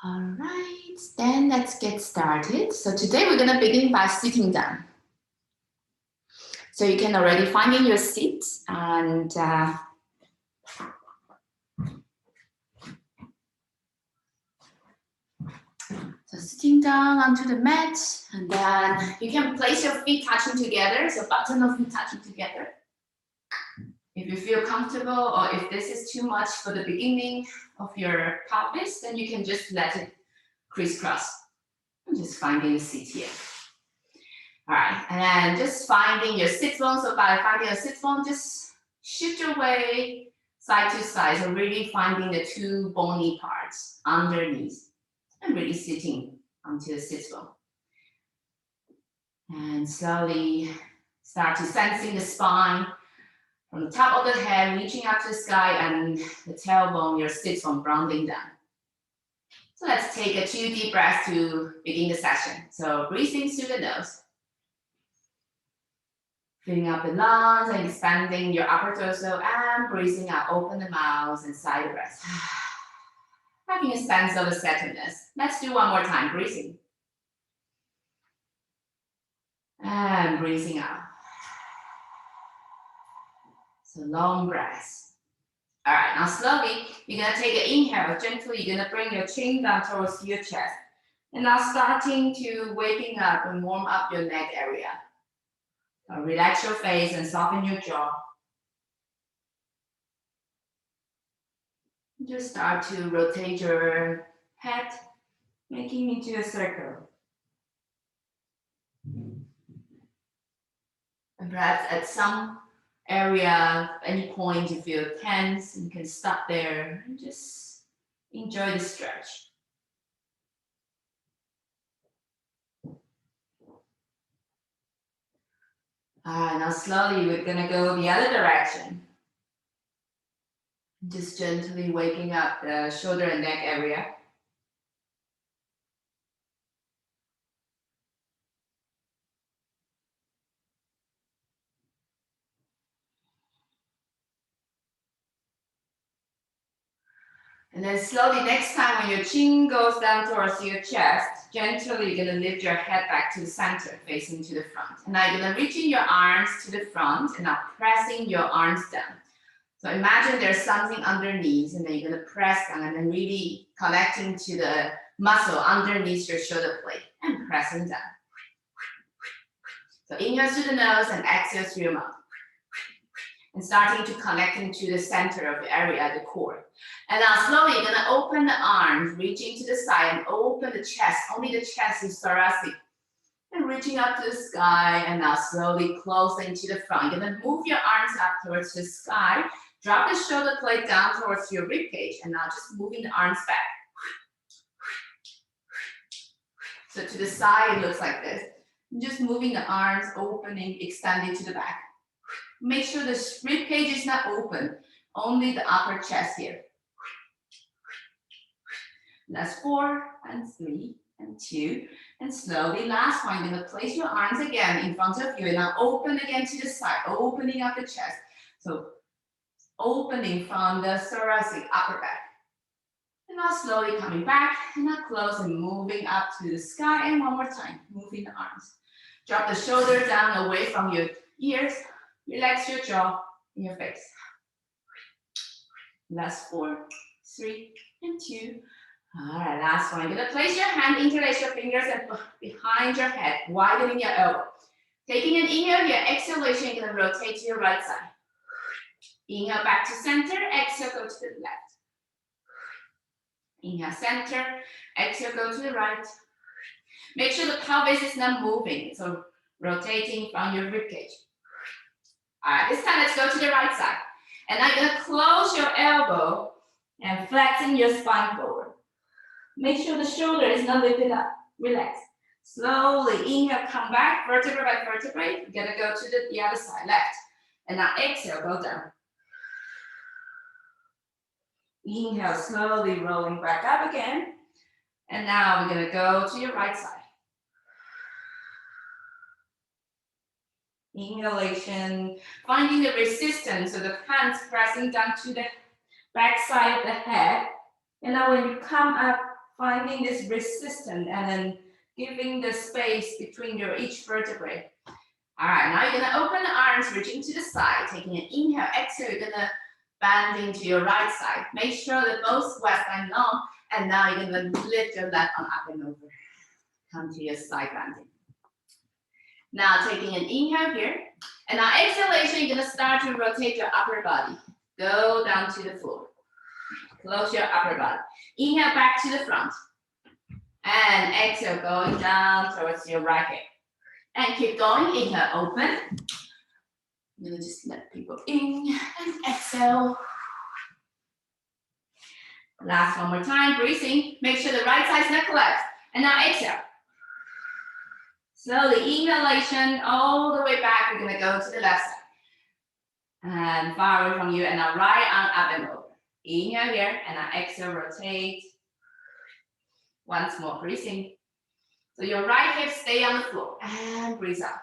All right, then let's get started. So today we're gonna begin by sitting down. So you can already find in your seat and so sitting down onto the mat, and then you can place your feet touching together, so bottom of feet touching together. If you feel comfortable or if this is too much for the beginning of your pelvis, then you can just let it crisscross. And just finding a seat here. All right, and then just finding your sit bone. So by finding a sit bone, just shift your weight side to side. So really finding the two bony parts underneath and really sitting onto the sit bone. And slowly start to sensing the spine from the top of the head, reaching up to the sky, and the tailbone, your sit bone rounding down. So let's take a 2 deep breaths to begin the session. So breathing through the nose. Filling up the lungs and expanding your upper torso, and breathing out, open the mouth and side the breath. Having a sense of a settledness. Let's do one more time, breathing. And breathing out. So long breaths. All right, now slowly, you're gonna take an inhale. Gently, you're gonna bring your chin down towards your chest. And now starting to waking up and warm up your neck area. Relax your face and soften your jaw. Just start to rotate your head, making into a circle. And perhaps at some area, any point you feel tense, you can stop there and just enjoy the stretch. Now slowly we're gonna go the other direction. Just gently waking up the shoulder and neck area. And then slowly next time when your chin goes down towards your chest, gently you're gonna lift your head back to the center, facing to the front. And now you're gonna reach in your arms to the front and now pressing your arms down. So imagine there's something underneath and then you're gonna press down and then really connecting to the muscle underneath your shoulder blade and pressing down. So inhale through the nose and exhale through your mouth. And starting to connecting to the center of the area, the core. And now slowly you're gonna open the arms, reaching to the side and open the chest. Only the chest is thoracic. And reaching up to the sky and now slowly closing to the front. You're gonna move your arms up towards the sky. Drop the shoulder blade down towards your rib cage and now just moving the arms back. So to the side, it looks like this. Just moving the arms, opening, extending to the back. Make sure the rib cage is not open, only the upper chest here. That's 4 and 3 and 2. And slowly, last one, you're gonna place your arms again in front of you and now open again to the side, opening up the chest. So opening from the thoracic upper back. And now slowly coming back and now close and moving up to the sky. And one more time, moving the arms. Drop the shoulder down away from your ears. Relax your jaw in your face. Last 4, 3, and 2. All right, last one. You're gonna place your hand, interlace your fingers and behind your head, widening your elbow. Taking an inhale here, exhalation, you're gonna rotate to your right side. Inhale back to center, exhale, go to the left. Inhale, center, exhale, go to the right. Make sure the pelvis is not moving, so rotating from your ribcage. All right, this time let's go to the right side. And now you're gonna close your elbow and flatten your spine forward. Make sure the shoulder is not lifted up. Relax. Slowly inhale, come back, vertebrae by vertebrae. You're gonna go to the other side, left. And now exhale, go down. Inhale, slowly rolling back up again. And now we're gonna go to your right side. Inhalation, finding the resistance of the hands pressing down to the back side of the head. And now when you come up finding this resistance and then giving the space between your each vertebrae. All right, now you're gonna open the arms, reaching to the side, taking an inhale, exhale, you're gonna bend into your right side. Make sure that both waistline long, and now you're gonna lift your left arm up and over. Come to your side bending. Now taking an inhale here, and now exhalation, you're gonna start to rotate your upper body. Go down to the floor. Close your upper body. Inhale back to the front. And exhale, going down towards your right hip. And keep going, inhale, open. I'm gonna just let people in and exhale. Last one more time, breathing. Make sure the right side's not collapsed. And now exhale. Slowly, inhalation all the way back. We're gonna go to the left side. And far away from you, and now right arm up and over. Inhale here, and now exhale, rotate. Once more, breathing. So your right hip stay on the floor, and breathe out.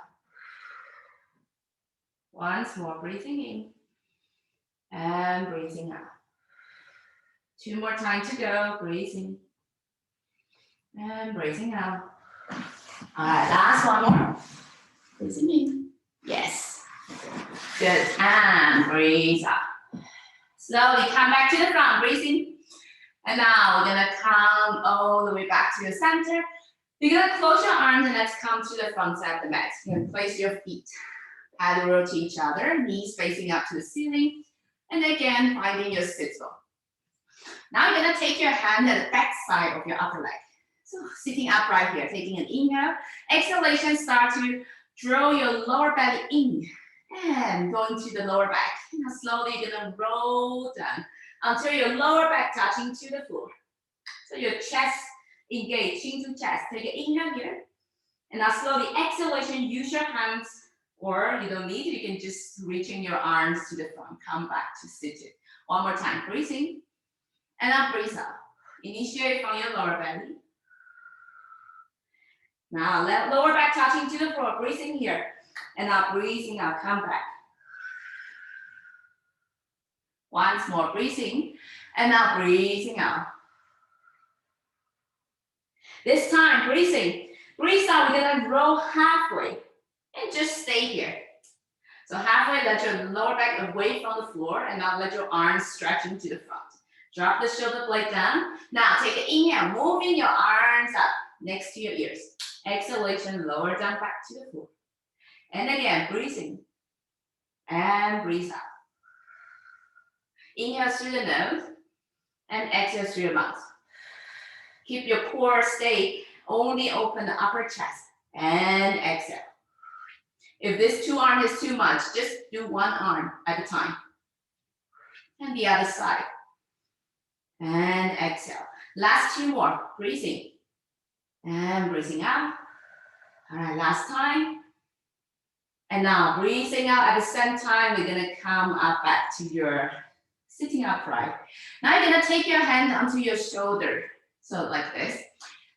Once more, breathing in, and breathing out. 2 more times to go, breathing, and breathing out. All right, last one more. Breathing in, yes. Good, and breathe out. Slowly come back to the front, breathing. And now we're gonna come all the way back to your center. You're gonna close your arms and let's come to the front side of the mat. You're gonna place your feet parallel to each other, knees facing up to the ceiling. And again, finding your sit bone. Now you're gonna take your hand at the back side of your upper leg. So sitting upright here, taking an inhale. Exhalation, start to draw your lower belly in. And going to the lower back. Now slowly you're gonna roll down until your lower back touching to the floor. So your chest engaged, chin to chest. Take an inhale here. And now slowly exhalation, use your hands, or you don't need to, you can just reaching your arms to the front. Come back to seated. One more time, breathing. And now breathe out. Initiate from your lower belly. Now let lower back touching to the floor, breathing here. And now breathing out, come back. Once more, breathing. And now breathing out. This time, breathing. Breathe out, we're gonna roll halfway. And just stay here. So halfway, let your lower back away from the floor. And now let your arms stretch into the front. Drop the shoulder blade down. Now take an inhale, moving your arms up next to your ears. Exhalation, lower down back to the floor. And again, breathing. And breathe out. Inhale through the nose. And exhale through your mouth. Keep your core stay. Only open the upper chest. And exhale. If this 2 arm is too much, just do 1 arm at a time. And the other side. And exhale. Last 2 more. Breathing. And breathing out. All right, last time. And now breathing out at the same time, we're gonna come up back to your sitting upright. Now you're gonna take your hand onto your shoulder. So like this.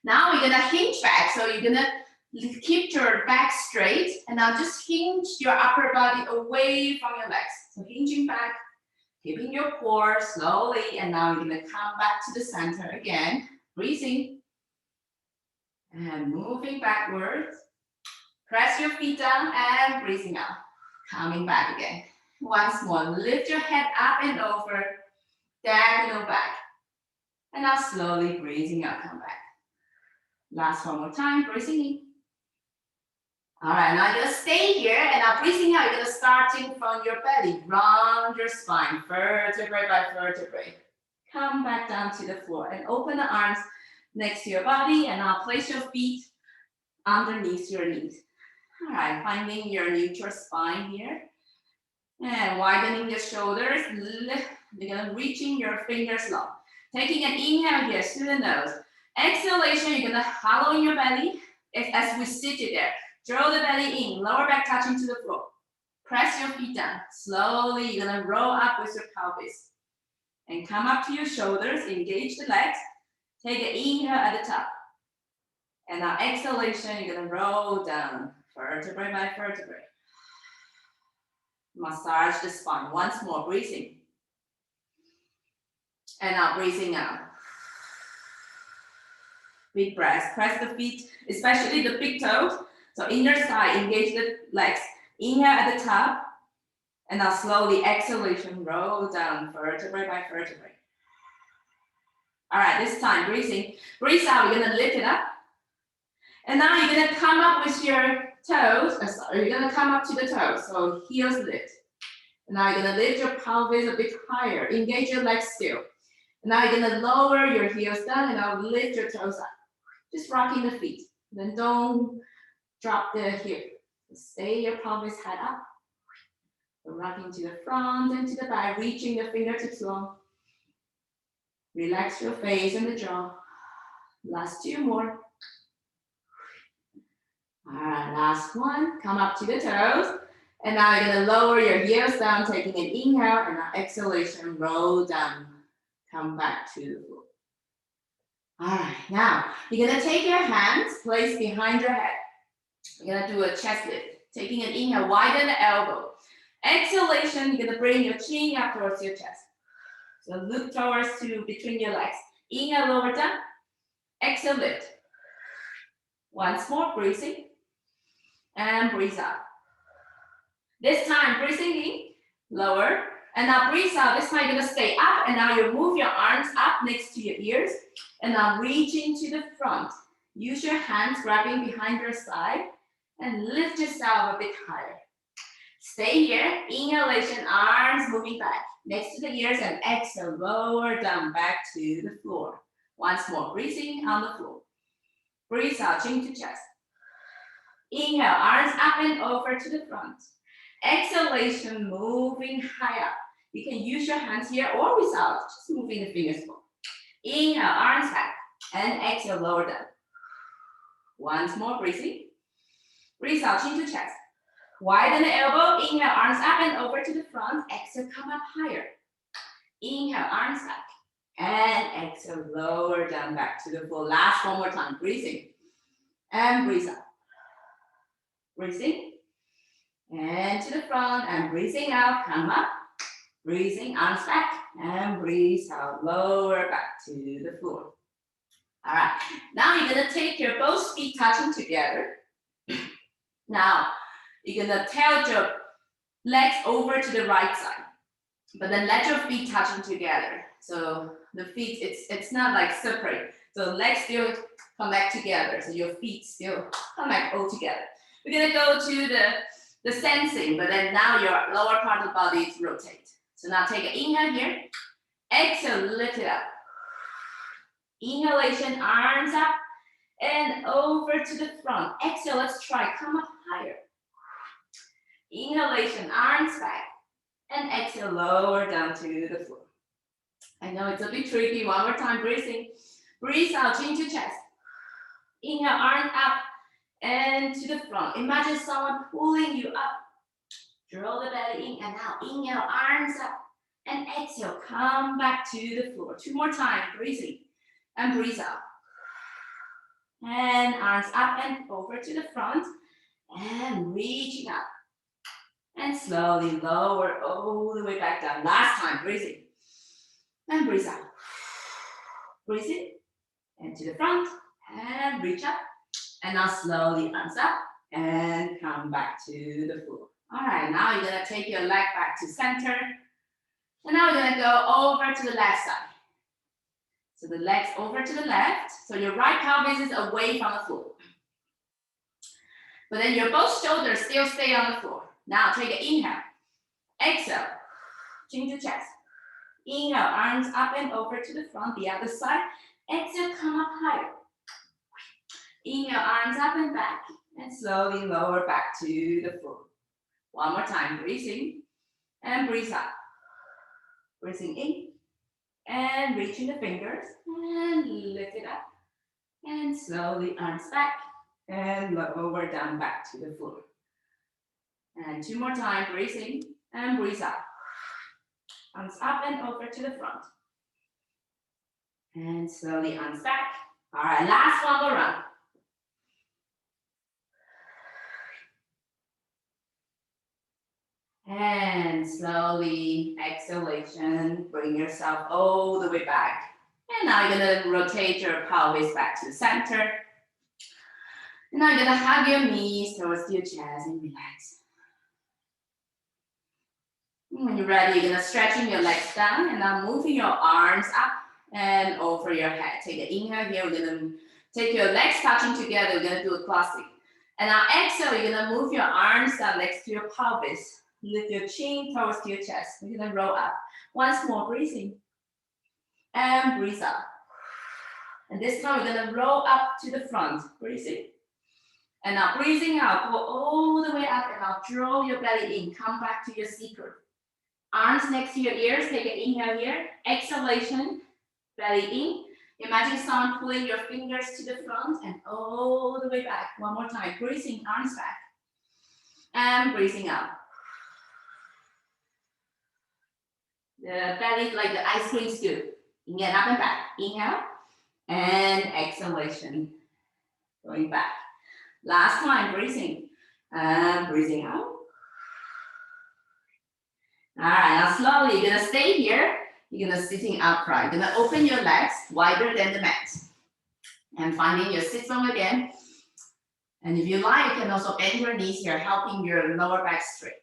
Now we're gonna hinge back. So you're gonna keep your back straight. And now just hinge your upper body away from your legs. So hinging back, keeping your core slowly. And now you're gonna come back to the center again. Breathing. And moving backwards. Press your feet down and breathing out. Coming back again. Once more, lift your head up and over. Diagonal back. And now slowly breathing out, come back. Last one more time, breathing in. All right, now you're gonna stay here and now breathing out, you're gonna starting from your belly. Round your spine, vertebrae by vertebrae. Come back down to the floor and open the arms next to your body and now place your feet underneath your knees. All right, finding your neutral spine here. And widening your shoulders. You're gonna reaching your fingers long. Taking an inhale here through the nose. Exhalation, you're gonna hollow in your belly as we sit you there. Draw the belly in, lower back touching to the floor. Press your feet down. Slowly, you're gonna roll up with your pelvis. And come up to your shoulders, engage the legs. Take an inhale at the top. And now exhalation, you're gonna roll down. Vertebrae by vertebrae. Massage the spine. Once more, breathing. And now breathing out. Big press. Press the feet, especially the big toes. So inner side, engage the legs. Inhale at the top. And now slowly exhalation, roll down vertebrae by vertebrae. All right, this time breathing. Breathe out, you're gonna lift it up. And now you're gonna come up with your toes. You're gonna come up to the toes. So heels lift. And now you're gonna lift your pelvis a bit higher. Engage your legs still. And now you're gonna lower your heels down and now lift your toes up. Just rocking the feet. Then don't drop the hip. Stay your pelvis head up. Rocking to the front and to the back, reaching the fingertips long. Relax your face and the jaw. Last two more. All right, last one. Come up to the toes. And now you're gonna lower your heels down, taking an inhale, and now exhalation, roll down. Come back to the floor. All right, now you're gonna take your hands, place behind your head. You're gonna do a chest lift. Taking an inhale, widen the elbow. Exhalation, you're gonna bring your chin up towards your chest. So look towards to between your legs. Inhale, lower down. Exhale, lift. Once more, breathing. And breathe out. This time, breathing in, lower. And now breathe out. This time, you're gonna stay up. And now you move your arms up next to your ears. And now reaching to the front. Use your hands grabbing behind your side. And lift yourself a bit higher. Stay here. Inhalation, arms moving back. Next to the ears and exhale, lower down back to the floor. Once more, breathing on the floor. Breathe out, chin to chest. Inhale, arms up and over to the front. Exhalation, moving high up. You can use your hands here or without, just moving the fingers forward. Inhale, arms back, and exhale, lower down. Once more, breathing. Breathe out, chin to chest. Widen the elbow, inhale, arms up and over to the front. Exhale, come up higher. Inhale, arms back. And exhale, lower down back to the floor. Last one more time, breathing. And breathe out. Breathing. And to the front, and breathing out, come up. Breathing, arms back. And breathe out, lower back to the floor. All right, now you're gonna take your both feet touching together. Now, you're gonna tilt your legs over to the right side, but then let your feet touching together. So the feet, it's not like separate. So legs still connect together. So your feet still connect all together. We're gonna go to the sensing, but then now your lower part of the body is rotate. So now take an inhale here. Exhale, lift it up. Inhalation, arms up and over to the front. Exhale, let's try, come up higher. Inhalation, arms back. And exhale, lower down to the floor. I know it's a bit tricky. One more time, breathing. Breathe out, chin to chest. Inhale, arms up and to the front. Imagine someone pulling you up. Draw the belly in and now inhale, arms up. And exhale, come back to the floor. Two more times, breathing. And breathe out. And arms up and over to the front. And reaching up. And slowly lower all the way back down. Last time, breathing. And breathe out. Breathe in. And to the front. And reach up. And now slowly arms up. And come back to the floor. All right, now you're going to take your leg back to center. And now we're going to go over to the left side. So the legs over to the left. So your right pelvis is away from the floor. But then your both shoulders still stay on the floor. Now take an inhale. Exhale. Chin to chest. Inhale, arms up and over to the front, the other side. Exhale, come up higher. Inhale, arms up and back. And slowly lower back to the floor. One more time, breathing. And breathe out. Breathing in. And reaching the fingers. And lift it up. And slowly arms back. And lower down back to the floor. And two more times, breathing. And breathe out. Arms up and over to the front. And slowly arms back. All right, last one more round. And slowly, exhalation, bring yourself all the way back. And now you're gonna rotate your pelvis back to the center. And now you're gonna hug your knees towards your chest and relax. When you're ready, you're gonna stretching your legs down and now moving your arms up and over your head. Take an inhale here. We're gonna take your legs touching together. We're gonna do a classic. And now exhale, you're gonna move your arms down next to your pelvis. Lift your chin towards your chest. We're gonna roll up. Once more, breathing. And breathe out. And this time we're gonna roll up to the front. Breathing. And now breathing out, go all the way up and now draw your belly in. Come back to your seeker. Arms next to your ears, take an inhale here. Exhalation, belly in. Imagine someone pulling your fingers to the front and all the way back. One more time, breathing, arms back. And breathing out. The belly is like the ice cream scoop. Inhale up and back. Inhale and exhalation. Going back. Last time, breathing. And breathing out. All right, now slowly, you're gonna stay here. You're gonna sitting upright. You're gonna open your legs wider than the mat. And finding your sit bone again. And if you like, you can also bend your knees here, helping your lower back straight.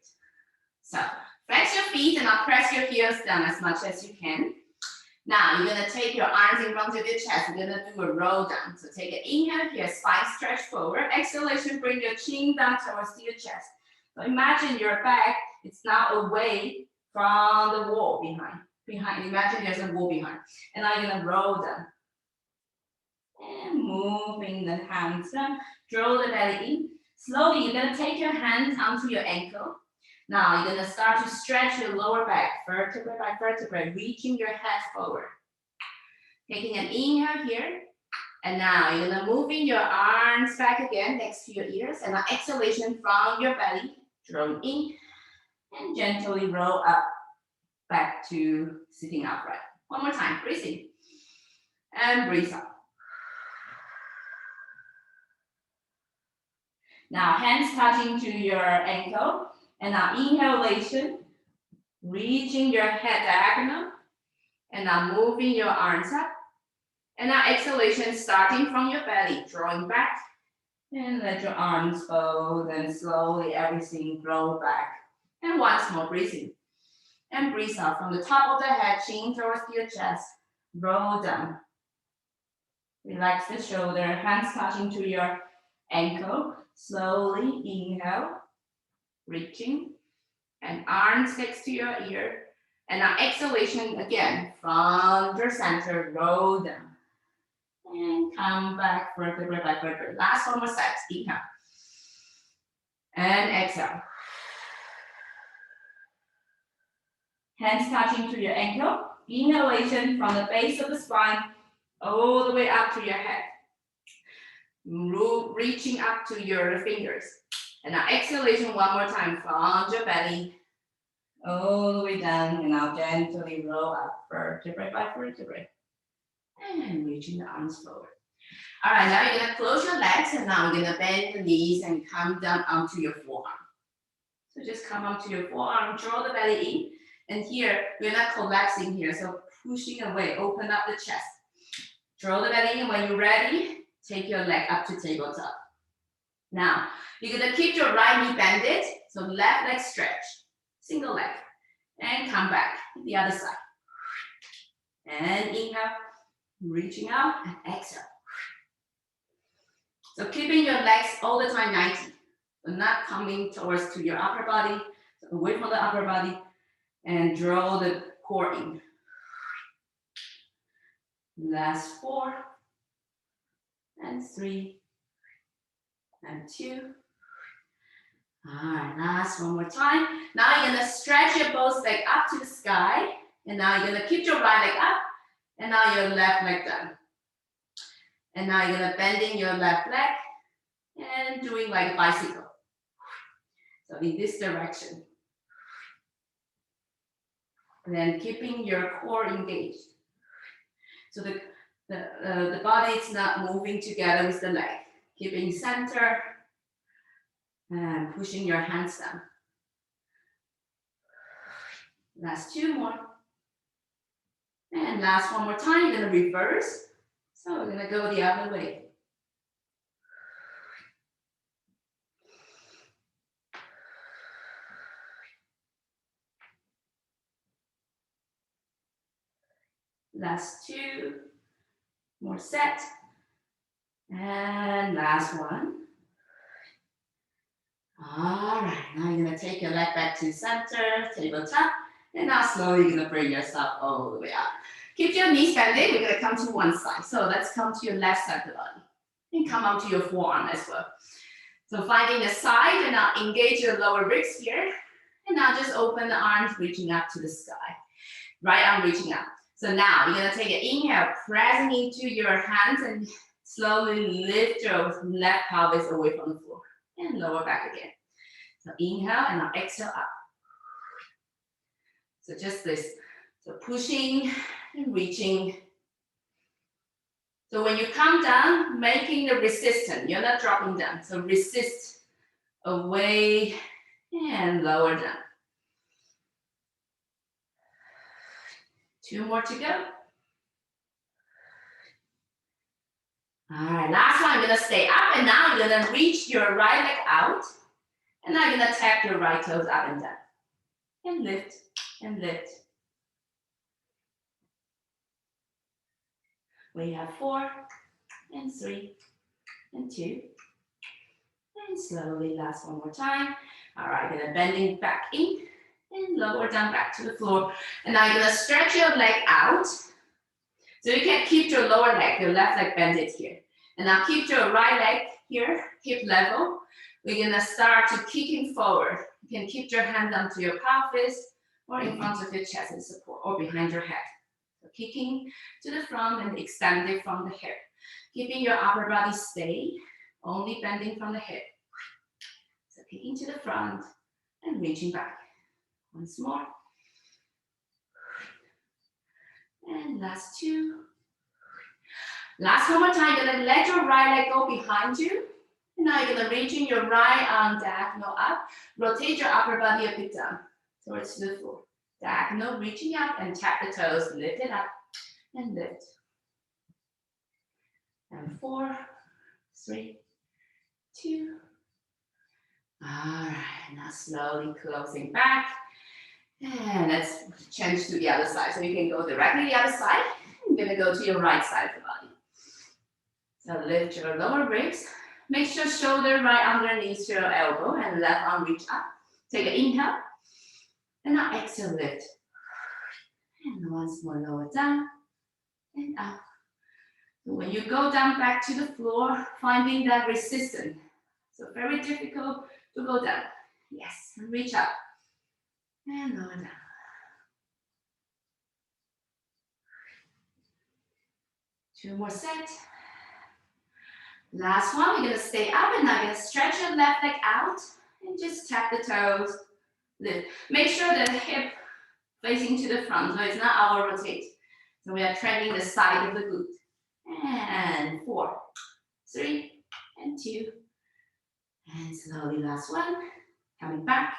So flex your feet and now press your heels down as much as you can. Now you're gonna take your arms in front of your chest. We're gonna do a roll down. So take an inhale here, spine stretch forward. Exhalation, bring your chin down towards your chest. So imagine your back, it's now away from the wall behind. Imagine there's a wall behind. And now you're gonna roll down. And moving the hands down, draw the belly in. Slowly, you're gonna take your hands onto your ankle. Now you're gonna start to stretch your lower back, vertebrae by vertebrae, reaching your head forward. Taking an inhale here. And now you're gonna moving your arms back again next to your ears. And now exhalation from your belly, drawing in. And gently roll up back to sitting upright. One more time, breathing. And breathe out. Now hands touching to your ankle. And now inhalation, reaching your head diagonal. And now moving your arms up. And now exhalation, starting from your belly, drawing back. And let your arms fold and slowly everything roll back. And once more, breathing. And breathe out from the top of the head, chin towards your chest. Roll down. Relax the shoulder, hands touching to your ankle. Slowly inhale, reaching. And arms next to your ear. And now exhalation again, from your center, roll down. And come back, vertebrae by vertebrae. Last one more set, inhale. And exhale. Hands touching to your ankle. Inhalation from the base of the spine all the way up to your head. Reaching up to your fingers. And now exhalation one more time from your belly all the way down. And now gently roll up vertebrae by vertebrae. And reaching the arms forward. All right, now you're gonna close your legs and now you're gonna bend the knees and come down onto your forearm. So just come onto your forearm, draw the belly in. And here, we're not collapsing here, so pushing away, open up the chest. Draw the belly in. When you're ready, take your leg up to tabletop. Now, you're gonna keep your right knee bended, so left leg stretch, single leg. And come back, the other side. And inhale, reaching out, and exhale. So keeping your legs all the time 90, so not coming towards to your upper body, so away from the upper body. And draw the core in. Last 4, and 3, and 2. All right, last one more time. Now you're gonna stretch your both legs up to the sky. And now you're gonna keep your right leg up. And now your left leg down. And now you're gonna bending your left leg. And doing like a bicycle. So in this direction. And then keeping your core engaged. So the body is not moving together with the leg. Keeping center and pushing your hands down. Last 2 more. And last one more time, you're gonna reverse. So we're gonna go the other way. Last two, more set. And last one. All right, now you're gonna take your leg back to center, tabletop, and now slowly you're gonna bring yourself all the way up. Keep your knees bending, we're gonna come to one side. So let's come to your left side of the body. And come up to your forearm as well. So finding the side, and now engage your lower ribs here. And now just open the arms, reaching up to the sky. Right arm reaching up. So now you're gonna take an inhale, pressing into your hands and slowly lift your left pelvis away from the floor. And lower back again. So inhale and now exhale up. So just this. So pushing and reaching. So when you come down, making the resistance, you're not dropping down. So resist away and lower down. Two more to go. All right, last one, you're gonna stay up and now you're gonna reach your right leg out. And now you're gonna tap your right toes up and down. And lift and lift. We have 4 and 3 and 2. And slowly, last one more time. All right, gonna bending back in and lower down back to the floor. And now you're gonna stretch your leg out. So you can keep your lower leg, your left leg bended here. And now keep your right leg here, hip level. We're gonna start to kicking forward. You can keep your hand onto your pelvis or in front of your chest and support or behind your head. So kicking to the front and extending from the hip. Keeping your upper body stay, only bending from the hip. So kicking to the front and reaching back. Once more. And last two. Last one more time, you're gonna let your right leg go behind you. And now you're gonna reach in your right arm diagonal up. Rotate your upper body a bit down towards the floor. Diagonal, reaching up and tap the toes, lift it up and lift. And 4, 3, 2. All right, now slowly closing back. And let's change to the other side. So you can go directly to the other side. I'm gonna go to your right side of the body. So lift your lower ribs. Make sure shoulder right underneath your elbow and left arm reach up. Take an inhale. And now exhale, lift. And once more, lower down and up. So when you go down back to the floor, finding that resistance. So very difficult to go down. Yes, and reach up. And lower down. Two more sets. Last one, we're gonna stay up and now you're gonna stretch your left leg out and just tap the toes, lift. Make sure the hip facing to the front, so it's not our rotate. So we are training the side of the glute. And 4, 3, and 2. And slowly, last one, coming back.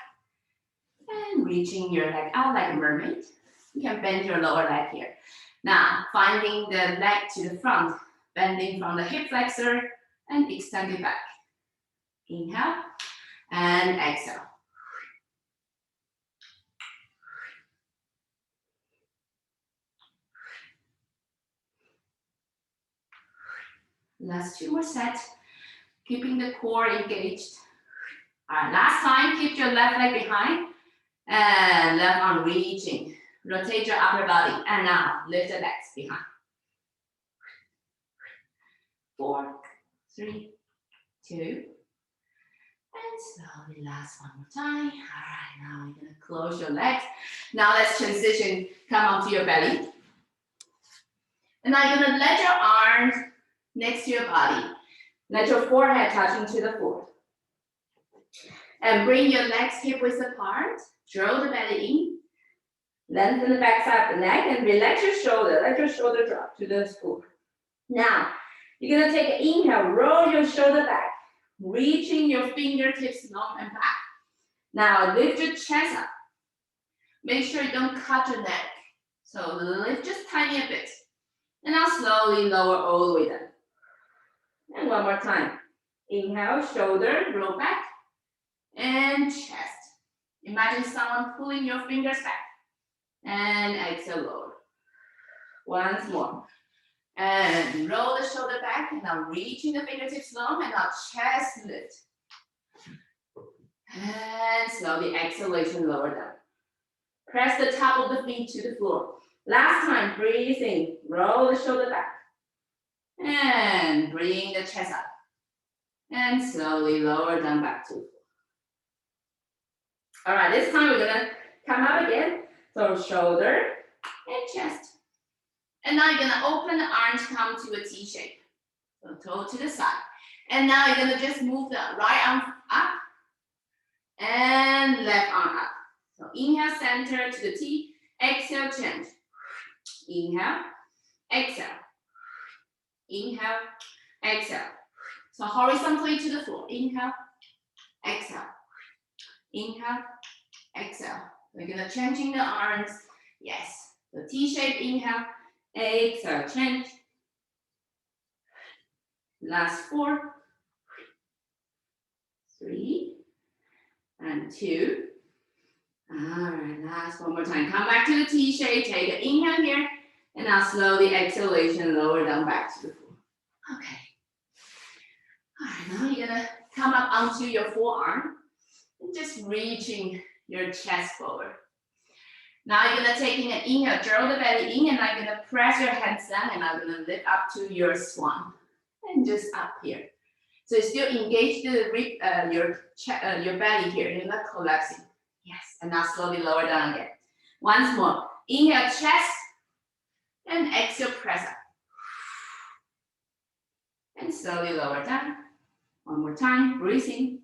And reaching your leg out like a mermaid. You can bend your lower leg here. Now, finding the leg to the front, bending from the hip flexor and extending back. Inhale and exhale. Last 2 more sets, keeping the core engaged. All right, last time, keep your left leg behind and left arm reaching. Rotate your upper body and now lift the legs behind. 4, 3, 2, and slowly last one more time. All right, now you're gonna close your legs. Now let's transition, come onto your belly. And now you're gonna let your arms next to your body. Let your forehead touch into the floor. And bring your legs hip width apart. Draw the belly in. Lengthen the back side of the neck and relax your shoulder. Let your shoulder drop to the floor. Now, you're gonna take an inhale, roll your shoulder back, reaching your fingertips long and back. Now, lift your chest up. Make sure you don't cut your neck. So lift just tiny a bit. And now slowly lower all the way down. And one more time. Inhale, shoulder, roll back. And chest. Imagine someone pulling your fingers back. And exhale, lower. Once more. And roll the shoulder back. And now reaching the fingertips long. And now chest lift. And slowly exhalation, lower down. Press the top of the feet to the floor. Last time, breathe in. Roll the shoulder back. And bring the chest up. And slowly lower down back to the floor. All right, this time we're gonna come up again. So shoulder and chest. And now you're gonna open the arms, come to a T shape. So toe to the side. And now you're gonna just move the right arm up and left arm up. So inhale, center to the T. Exhale, change. Inhale, exhale. Inhale, exhale. So horizontally to the floor. Inhale, exhale. Inhale, exhale. We're gonna changing the arms. Yes. The T shape, inhale, exhale, change. Last 4, 3, and 2. All right, last one more time. Come back to the T shape. Take an inhale here, and now slowly exhalation, lower down back to the floor. Okay. All right, now you're gonna come up onto your forearm and just reaching your chest forward. Now you're gonna take in an inhale, draw the belly in, and I'm gonna press your hands down, and I'm gonna lift up to your swan, and just up here. So you still engage the rib, your belly here. You're not collapsing. Yes, and now slowly lower down again. Once more. Inhale, chest, and exhale, press up. And slowly lower down. One more time, breathe in.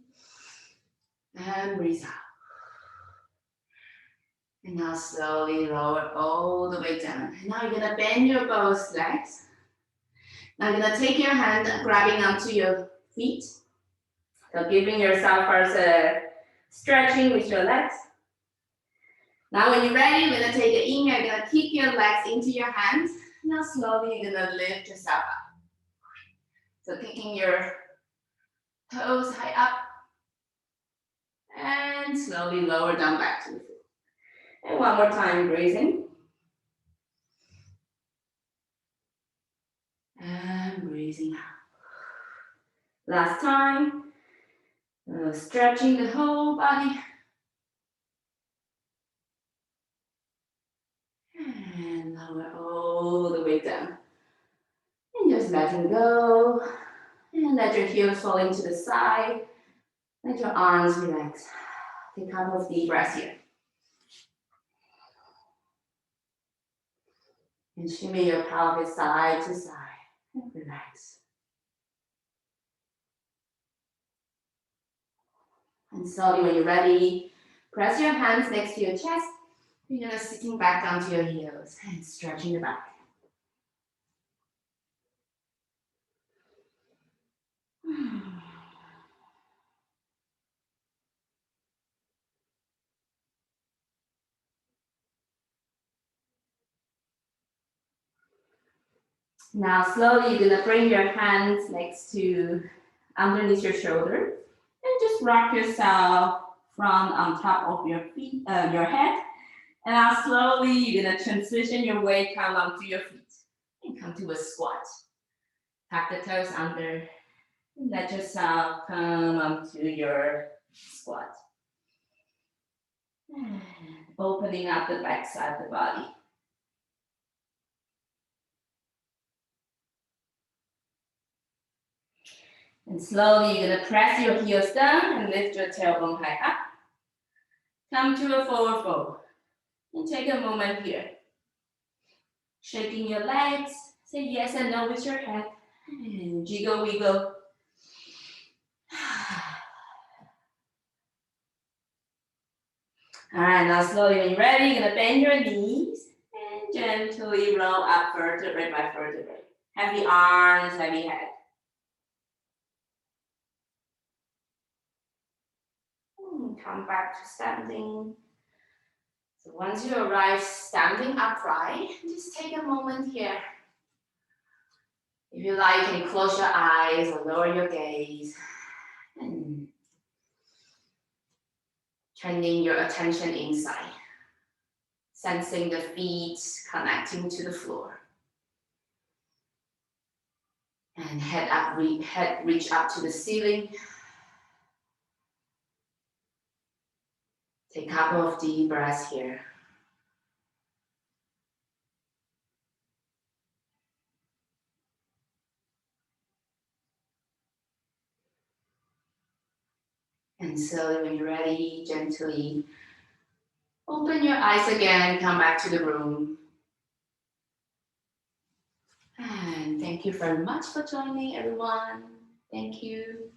And breathe out. And now slowly lower all the way down. And now you're gonna bend your both legs. Now you're gonna take your hand, grabbing onto your feet. So giving yourself first a stretching with your legs. Now when you're ready, we're gonna take an inhale, you're gonna kick your legs into your hands. Now slowly you're gonna lift yourself up. So kicking your toes high up. And slowly lower down back to the floor. And one more time, breathing. And breathing out. Last time. Stretching the whole body. And lower all the way down. And just letting go. And let your heels fall into the side. Let your arms relax. Take a couple of deep breaths here. And shimmy your pelvis side to side. And relax. And slowly when you're ready, press your hands next to your chest. You're gonna sitting back down to your heels and stretching the back. Now slowly you're gonna bring your hands next to underneath your shoulder and just rock yourself front on top of your feet, your head. And now slowly you're gonna transition your weight, come onto your feet and come to a squat. Tuck the toes under and let yourself come onto your squat. And opening up the back side of the body. And slowly you're gonna press your heels down and lift your tailbone high up. Come to a forward fold. And take a moment here. Shaking your legs. Say yes and no with your head. And jiggle, wiggle. All right, now slowly when you're ready, you're gonna bend your knees and gently roll up vertebrae by vertebrae. Heavy arms, heavy head. Come back to standing. So once you arrive standing upright, just take a moment here. If you like, you can close your eyes or lower your gaze. And turning your attention inside. Sensing the feet connecting to the floor. And head reach up to the ceiling. Take a couple of deep breaths here. And slowly, when you're ready, gently open your eyes again, come back to the room. And thank you very much for joining, everyone. Thank you.